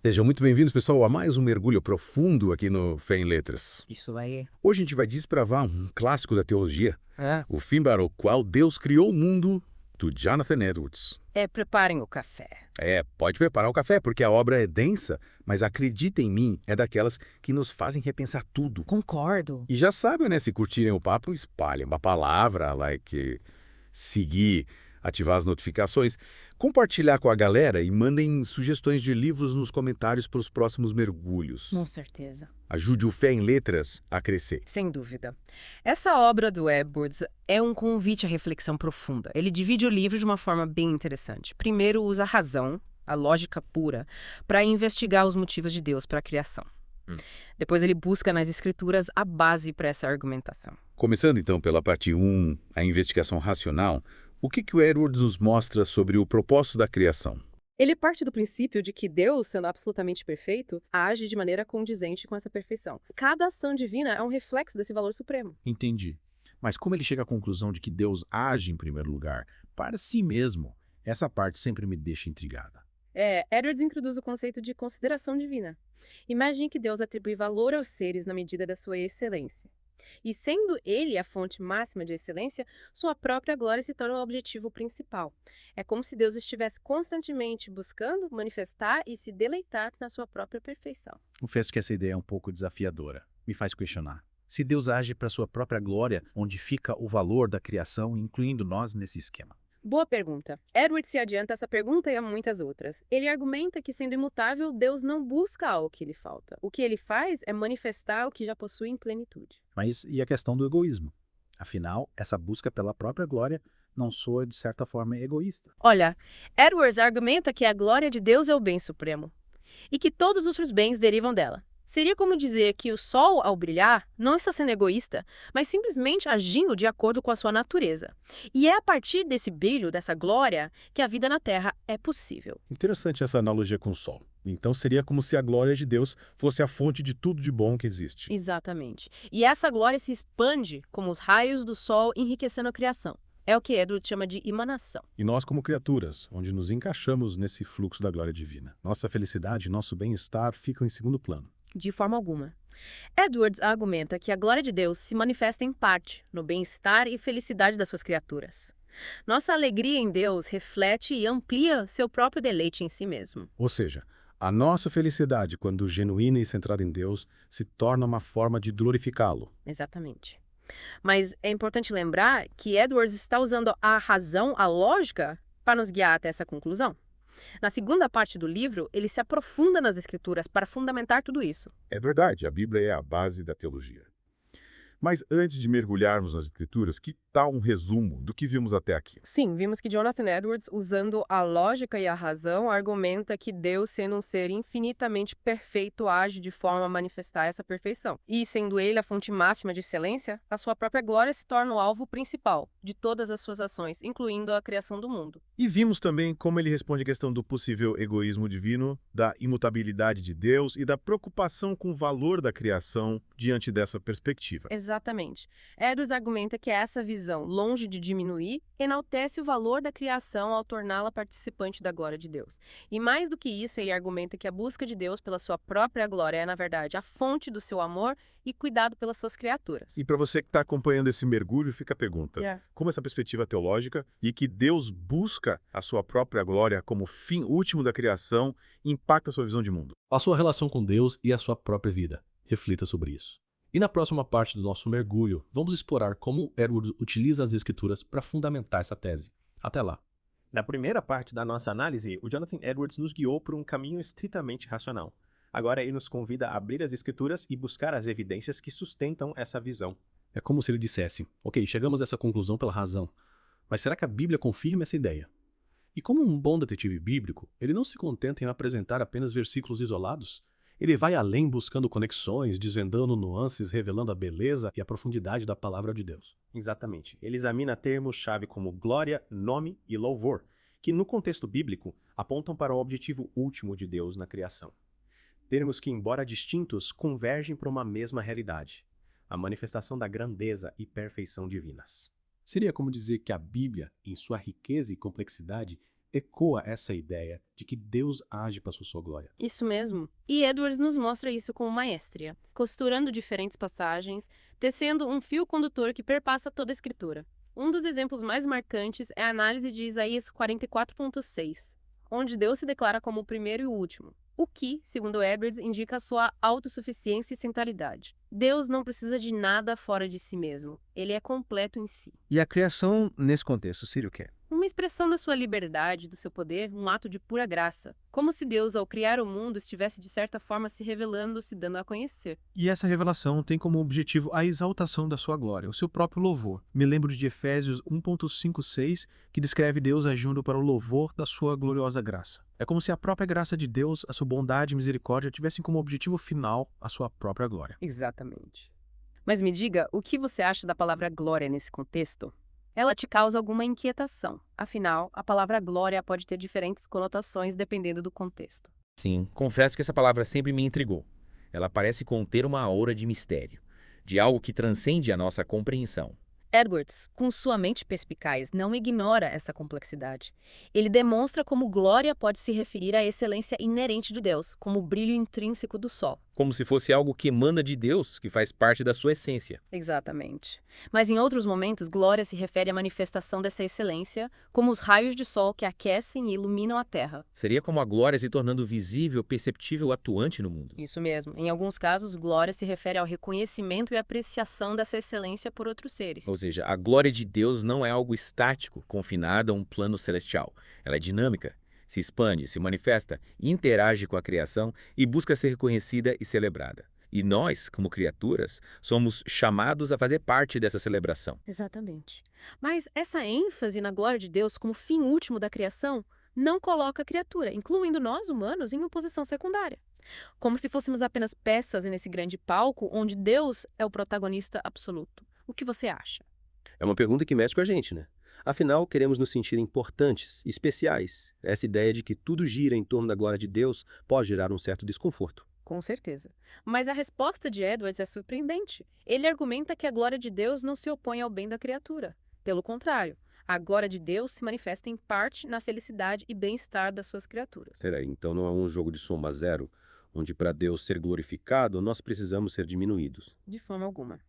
Sejam muito bem-vindos, pessoal, a mais um mergulho profundo aqui no Fé em Letras. Isso aí. Hoje a gente vai desbravar um clássico da teologia, É. o fim para o qual Deus criou o mundo, do Jonathan Edwards. Preparem o café. Pode preparar o café, porque a obra é densa, mas acredita em mim, é daquelas que nos fazem repensar tudo. Concordo. E já sabem, né, se curtirem o papo, espalhem uma palavra, seguir, ativar as notificações, compartilhar com a galera e mandem sugestões de livros nos comentários para os próximos mergulhos. Com certeza. Ajude o Fé em Letras a crescer. Sem dúvida. Essa obra do Edwards é um convite à reflexão profunda. Ele divide o livro de uma forma bem interessante. Primeiro, usa a razão, a lógica pura, para investigar os motivos de Deus para a criação. Depois ele busca nas escrituras a base para essa argumentação. Começando então pela parte 1, a investigação racional, o que o Edwards nos mostra sobre o propósito da criação? Ele parte do princípio de que Deus, sendo absolutamente perfeito, age de maneira condizente com essa perfeição. Cada ação divina é um reflexo desse valor supremo. Entendi. Mas como ele chega à conclusão de que Deus age em primeiro lugar para si mesmo, essa parte sempre me deixa intrigada. Edwards introduz o conceito de consideração divina. Imagine que Deus atribui valor aos seres na medida da sua excelência. E sendo ele a fonte máxima de excelência, sua própria glória se torna o objetivo principal. É como se Deus estivesse constantemente buscando manifestar e se deleitar na sua própria perfeição. Confesso que essa ideia é um pouco desafiadora. Me faz questionar. Se Deus age para sua própria glória, onde fica o valor da criação, incluindo nós nesse esquema? Boa pergunta. Edwards se adianta a essa pergunta e a muitas outras. Ele argumenta que, sendo imutável, Deus não busca algo que lhe falta. O que ele faz é manifestar o que já possui em plenitude. Mas e a questão do egoísmo? Afinal, essa busca pela própria glória não soa, de certa forma, egoísta. Olha, Edwards argumenta que a glória de Deus é o bem supremo e que todos os outros bens derivam dela. Seria como dizer que o sol, ao brilhar, não está sendo egoísta, mas simplesmente agindo de acordo com a sua natureza. E é a partir desse brilho, dessa glória, que a vida na Terra é possível. Interessante essa analogia com o Sol. Então seria como se a glória de Deus fosse a fonte de tudo de bom que existe. Exatamente. E essa glória se expande como os raios do sol enriquecendo a criação. É o que Edwards chama de emanação. E nós, como criaturas, onde nos encaixamos nesse fluxo da glória divina. Nossa felicidade e nosso bem-estar ficam em segundo plano. De forma alguma. Edwards argumenta que a glória de Deus se manifesta em parte no bem-estar e felicidade das suas criaturas. Nossa alegria em Deus reflete e amplia seu próprio deleite em si mesmo. Ou seja, a nossa felicidade, quando genuína e centrada em Deus, se torna uma forma de glorificá-lo. Exatamente. Mas é importante lembrar que Edwards está usando a razão, a lógica, para nos guiar até essa conclusão. Na segunda parte do livro, ele se aprofunda nas escrituras para fundamentar tudo isso. É verdade, a Bíblia é a base da teologia. Mas antes de mergulharmos nas Escrituras, que tal um resumo do que vimos até aqui? Sim, vimos que Jonathan Edwards, usando a lógica e a razão, argumenta que Deus, sendo um ser infinitamente perfeito, age de forma a manifestar essa perfeição. E, sendo ele a fonte máxima de excelência, a sua própria glória se torna o alvo principal de todas as suas ações, incluindo a criação do mundo. E vimos também como ele responde à questão do possível egoísmo divino, da imutabilidade de Deus e da preocupação com o valor da criação diante dessa perspectiva. Exatamente. Edwards argumenta que essa visão, longe de diminuir, enaltece o valor da criação ao torná-la participante da glória de Deus. E mais do que isso, ele argumenta que a busca de Deus pela sua própria glória é, na verdade, a fonte do seu amor e cuidado pelas suas criaturas. E para você que está acompanhando esse mergulho, fica a pergunta: como essa perspectiva teológica e que Deus busca a sua própria glória como fim último da criação impacta a sua visão de mundo? A sua relação com Deus e a sua própria vida. Reflita sobre isso. E na próxima parte do nosso mergulho, vamos explorar como Edwards utiliza as escrituras para fundamentar essa tese. Até lá! Na primeira parte da nossa análise, o Jonathan Edwards nos guiou por um caminho estritamente racional. Agora ele nos convida a abrir as escrituras e buscar as evidências que sustentam essa visão. É como se ele dissesse, ok, chegamos a essa conclusão pela razão, mas será que a Bíblia confirma essa ideia? E como um bom detetive bíblico, ele não se contenta em apresentar apenas versículos isolados. Ele vai além buscando conexões, desvendando nuances, revelando a beleza e a profundidade da palavra de Deus. Exatamente. Ele examina termos-chave como glória, nome e louvor, que no contexto bíblico apontam para o objetivo último de Deus na criação. Termos que, embora distintos, convergem para uma mesma realidade, a manifestação da grandeza e perfeição divinas. Seria como dizer que a Bíblia, em sua riqueza e complexidade, ecoa essa ideia de que Deus age para sua glória. Isso mesmo. E Edwards nos mostra isso com maestria, costurando diferentes passagens, tecendo um fio condutor que perpassa toda a Escritura. Um dos exemplos mais marcantes é a análise de Isaías 44.6, onde Deus se declara como o primeiro e o último, o que, segundo Edwards, indica a sua autossuficiência e centralidade. Deus não precisa de nada fora de si mesmo. Ele é completo em si. E a criação, nesse contexto, seria o quê? Uma expressão da sua liberdade, do seu poder, um ato de pura graça. Como se Deus, ao criar o mundo, estivesse de certa forma se revelando, se dando a conhecer. E essa revelação tem como objetivo a exaltação da sua glória, o seu próprio louvor. Me lembro de Efésios 1.5.6, que descreve Deus agindo para o louvor da sua gloriosa graça. É como se a própria graça de Deus, a sua bondade e misericórdia tivessem como objetivo final a sua própria glória. Exatamente. Mas me diga, o que você acha da palavra glória nesse contexto? Ela te causa alguma inquietação. Afinal, a palavra glória pode ter diferentes conotações dependendo do contexto. Sim, confesso que essa palavra sempre me intrigou. Ela parece conter uma aura de mistério, de algo que transcende a nossa compreensão. Edwards, com sua mente perspicaz, não ignora essa complexidade. Ele demonstra como glória pode se referir à excelência inerente de Deus, como o brilho intrínseco do sol. Como se fosse algo que emana de Deus, que faz parte da sua essência. Exatamente. Mas em outros momentos, glória se refere à manifestação dessa excelência, como os raios de sol que aquecem e iluminam a terra. Seria como a glória se tornando visível, perceptível, atuante no mundo. Isso mesmo. Em alguns casos, glória se refere ao reconhecimento e apreciação dessa excelência por outros seres. Ou seja, a glória de Deus não é algo estático, confinado a um plano celestial. Ela é dinâmica, se expande, se manifesta, interage com a criação e busca ser reconhecida e celebrada. E nós, como criaturas, somos chamados a fazer parte dessa celebração. Exatamente. Mas essa ênfase na glória de Deus como fim último da criação não coloca a criatura, incluindo nós humanos, em uma posição secundária. Como se fôssemos apenas peças nesse grande palco onde Deus é o protagonista absoluto. O que você acha? É uma pergunta que mexe com a gente, né? Afinal, queremos nos sentir importantes, especiais. Essa ideia de que tudo gira em torno da glória de Deus pode gerar um certo desconforto. Com certeza. Mas a resposta de Edwards é surpreendente. Ele argumenta que a glória de Deus não se opõe ao bem da criatura. Pelo contrário, a glória de Deus se manifesta em parte na felicidade e bem-estar das suas criaturas. Peraí, então não é um jogo de soma zero, onde para Deus ser glorificado, nós precisamos ser diminuídos. De forma alguma.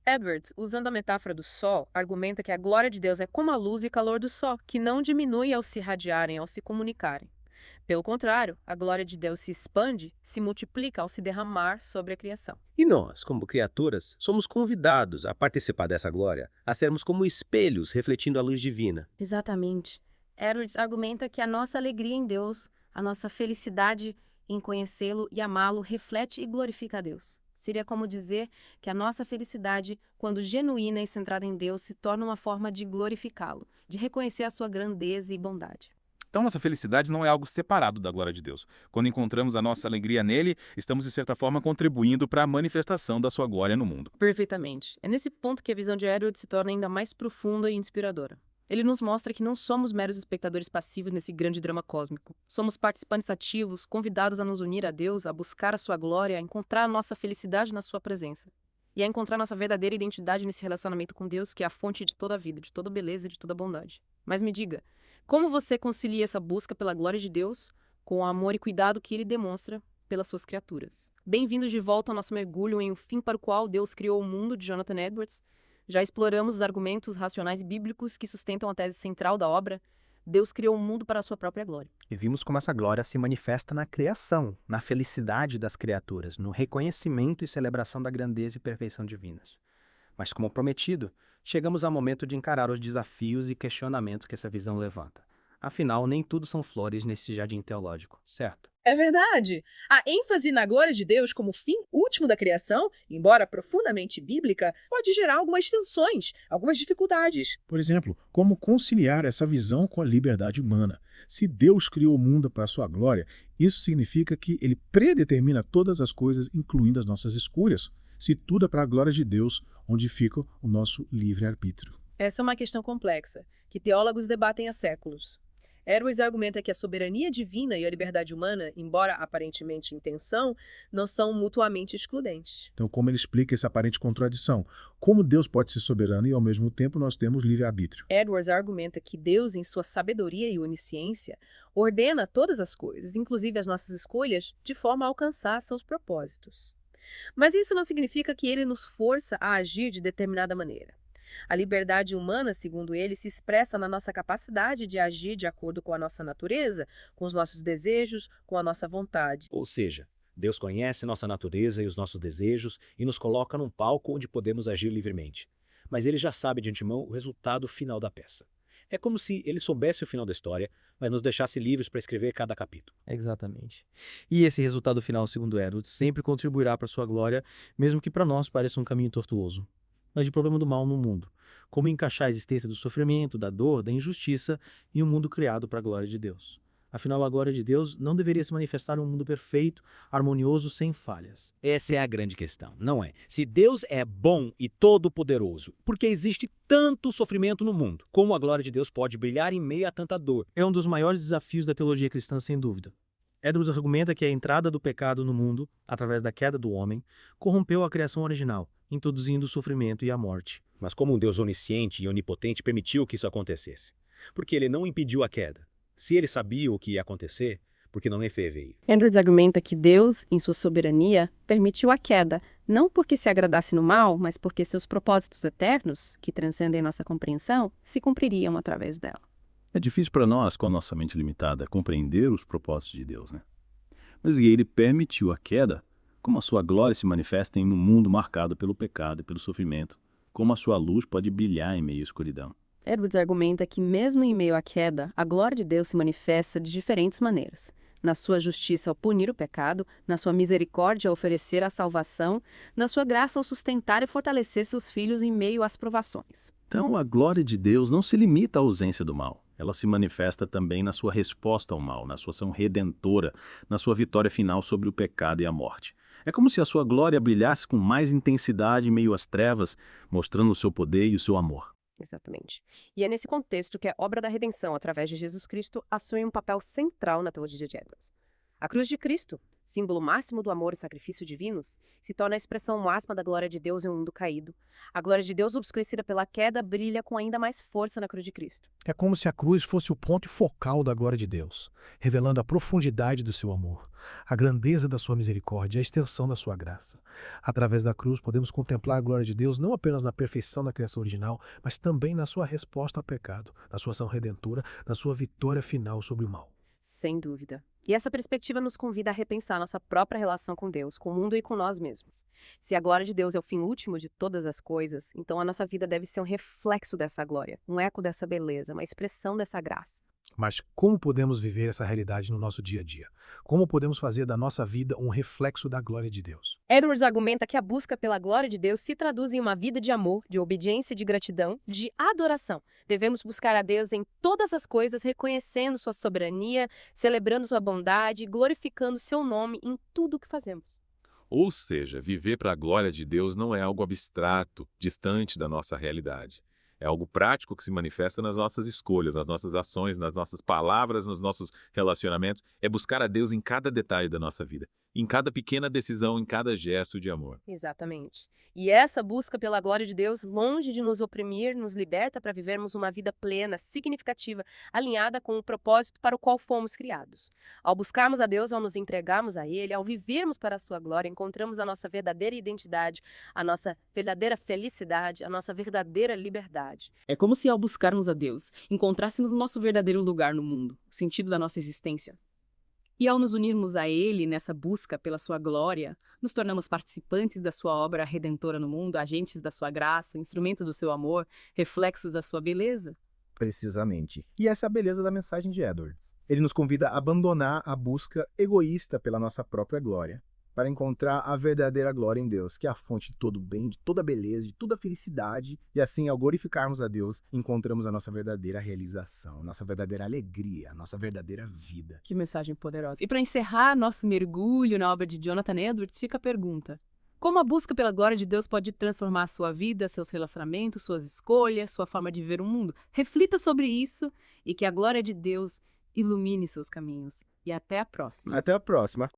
Edwards, usando a metáfora do sol, argumenta que a glória de Deus é como a luz e calor do sol, que não diminui ao se irradiarem, ao se comunicarem. Pelo contrário, a glória de Deus se expande, se multiplica ao se derramar sobre a criação. E nós, como criaturas, somos convidados a participar dessa glória, a sermos como espelhos refletindo a luz divina. Exatamente. Edwards argumenta que a nossa alegria em Deus, a nossa felicidade em conhecê-lo e amá-lo reflete e glorifica a Deus. Seria como dizer que a nossa felicidade, quando genuína e centrada em Deus, se torna uma forma de glorificá-lo, de reconhecer a sua grandeza e bondade. Então, nossa felicidade não é algo separado da glória de Deus. Quando encontramos a nossa alegria nele, estamos, de certa forma, contribuindo para a manifestação da sua glória no mundo. Perfeitamente. É nesse ponto que a visão de Edwards se torna ainda mais profunda e inspiradora. Ele nos mostra que não somos meros espectadores passivos nesse grande drama cósmico. Somos participantes ativos, convidados a nos unir a Deus, a buscar a sua glória, a encontrar a nossa felicidade na sua presença. E a encontrar nossa verdadeira identidade nesse relacionamento com Deus, que é a fonte de toda a vida, de toda beleza e de toda bondade. Mas me diga, como você concilia essa busca pela glória de Deus com o amor e cuidado que ele demonstra pelas suas criaturas? Bem-vindos de volta ao nosso mergulho em O Fim para o Qual Deus Criou o Mundo, de Jonathan Edwards. Já exploramos os argumentos racionais e bíblicos que sustentam a tese central da obra. Deus criou o mundo para a sua própria glória. E vimos como essa glória se manifesta na criação, na felicidade das criaturas, no reconhecimento e celebração da grandeza e perfeição divinas. Mas, como prometido, chegamos ao momento de encarar os desafios e questionamentos que essa visão levanta. Afinal, nem tudo são flores nesse jardim teológico, certo? É verdade. A ênfase na glória de Deus como fim último da criação, embora profundamente bíblica, pode gerar algumas tensões, algumas dificuldades. Por exemplo, como conciliar essa visão com a liberdade humana? Se Deus criou o mundo para a sua glória, isso significa que ele predetermina todas as coisas, incluindo as nossas escolhas. Se tudo é para a glória de Deus, onde fica o nosso livre-arbítrio? Essa é uma questão complexa, que teólogos debatem há séculos. Edwards argumenta que a soberania divina e a liberdade humana, embora aparentemente em tensão, não são mutuamente excludentes. Então, como ele explica essa aparente contradição? Como Deus pode ser soberano e, ao mesmo tempo, nós temos livre-arbítrio? Edwards argumenta que Deus, em sua sabedoria e onisciência, ordena todas as coisas, inclusive as nossas escolhas, de forma a alcançar seus propósitos. Mas isso não significa que ele nos força a agir de determinada maneira. A liberdade humana, segundo ele, se expressa na nossa capacidade de agir de acordo com a nossa natureza, com os nossos desejos, com a nossa vontade. Ou seja, Deus conhece nossa natureza e os nossos desejos e nos coloca num palco onde podemos agir livremente. Mas ele já sabe de antemão o resultado final da peça. É como se ele soubesse o final da história, mas nos deixasse livres para escrever cada capítulo. Exatamente. E esse resultado final, segundo Edwards, sempre contribuirá para sua glória, mesmo que para nós pareça um caminho tortuoso. Mas de problema do mal no mundo. Como encaixar a existência do sofrimento, da dor, da injustiça em um mundo criado para a glória de Deus. Afinal, a glória de Deus não deveria se manifestar em um mundo perfeito, harmonioso, sem falhas. Essa é a grande questão, não é? Se Deus é bom e todo-poderoso, por que existe tanto sofrimento no mundo? Como a glória de Deus pode brilhar em meio a tanta dor? É um dos maiores desafios da teologia cristã, sem dúvida. Edwards argumenta que a entrada do pecado no mundo, através da queda do homem, corrompeu a criação original, introduzindo o sofrimento e a morte. Mas como um Deus onisciente e onipotente permitiu que isso acontecesse? Porque ele não impediu a queda. Se ele sabia o que ia acontecer, por que não veio? Edwards argumenta que Deus, em sua soberania, permitiu a queda, não porque se agradasse no mal, mas porque seus propósitos eternos, que transcendem nossa compreensão, se cumpririam através dela. É difícil para nós, com a nossa mente limitada, compreender os propósitos de Deus, né? Mas ele permitiu a queda, como a sua glória se manifesta em um mundo marcado pelo pecado e pelo sofrimento, como a sua luz pode brilhar em meio à escuridão. Edwards argumenta que, mesmo em meio à queda, a glória de Deus se manifesta de diferentes maneiras. Na sua justiça ao punir o pecado, na sua misericórdia ao oferecer a salvação, na sua graça ao sustentar e fortalecer seus filhos em meio às provações. Então, a glória de Deus não se limita à ausência do mal. Ela se manifesta também na sua resposta ao mal, na sua ação redentora, na sua vitória final sobre o pecado e a morte. É como se a sua glória brilhasse com mais intensidade em meio às trevas, mostrando o seu poder e o seu amor. Exatamente. E é nesse contexto que a obra da redenção, através de Jesus Cristo, assume um papel central na teologia de Edwards. A cruz de Cristo, símbolo máximo do amor e sacrifício divinos, se torna a expressão máxima da glória de Deus em um mundo caído. A glória de Deus, obscurecida pela queda, brilha com ainda mais força na cruz de Cristo. É como se a cruz fosse o ponto focal da glória de Deus, revelando a profundidade do seu amor, a grandeza da sua misericórdia, a extensão da sua graça. Através da cruz, podemos contemplar a glória de Deus não apenas na perfeição da criação original, mas também na sua resposta ao pecado, na sua ação redentora, na sua vitória final sobre o mal. Sem dúvida. E essa perspectiva nos convida a repensar nossa própria relação com Deus, com o mundo e com nós mesmos. Se a glória de Deus é o fim último de todas as coisas, então a nossa vida deve ser um reflexo dessa glória, um eco dessa beleza, uma expressão dessa graça. Mas como podemos viver essa realidade no nosso dia a dia? Como podemos fazer da nossa vida um reflexo da glória de Deus? Edwards argumenta que a busca pela glória de Deus se traduz em uma vida de amor, de obediência, de gratidão, de adoração. Devemos buscar a Deus em todas as coisas, reconhecendo sua soberania, celebrando sua bondade e glorificando seu nome em tudo o que fazemos. Ou seja, viver para a glória de Deus não é algo abstrato, distante da nossa realidade. É algo prático que se manifesta nas nossas escolhas, nas nossas ações, nas nossas palavras, nos nossos relacionamentos. É buscar a Deus em cada detalhe da nossa vida, em cada pequena decisão, em cada gesto de amor. Exatamente. E essa busca pela glória de Deus, longe de nos oprimir, nos liberta para vivermos uma vida plena, significativa, alinhada com o propósito para o qual fomos criados. Ao buscarmos a Deus, ao nos entregarmos a Ele, ao vivermos para a sua glória, encontramos a nossa verdadeira identidade, a nossa verdadeira felicidade, a nossa verdadeira liberdade. É como se ao buscarmos a Deus, encontrássemos o nosso verdadeiro lugar no mundo, o sentido da nossa existência. E ao nos unirmos a Ele nessa busca pela sua glória, nos tornamos participantes da sua obra redentora no mundo, agentes da sua graça, instrumento do seu amor, reflexos da sua beleza. Precisamente. E essa é a beleza da mensagem de Edwards. Ele nos convida a abandonar a busca egoísta pela nossa própria glória, para encontrar a verdadeira glória em Deus, que é a fonte de todo bem, de toda beleza, de toda felicidade. E assim, ao glorificarmos a Deus, encontramos a nossa verdadeira realização, a nossa verdadeira alegria, a nossa verdadeira vida. Que mensagem poderosa. E para encerrar nosso mergulho na obra de Jonathan Edwards, fica a pergunta: como a busca pela glória de Deus pode transformar a sua vida, seus relacionamentos, suas escolhas, sua forma de ver o mundo? Reflita sobre isso e que a glória de Deus ilumine seus caminhos e até a próxima. Até a próxima.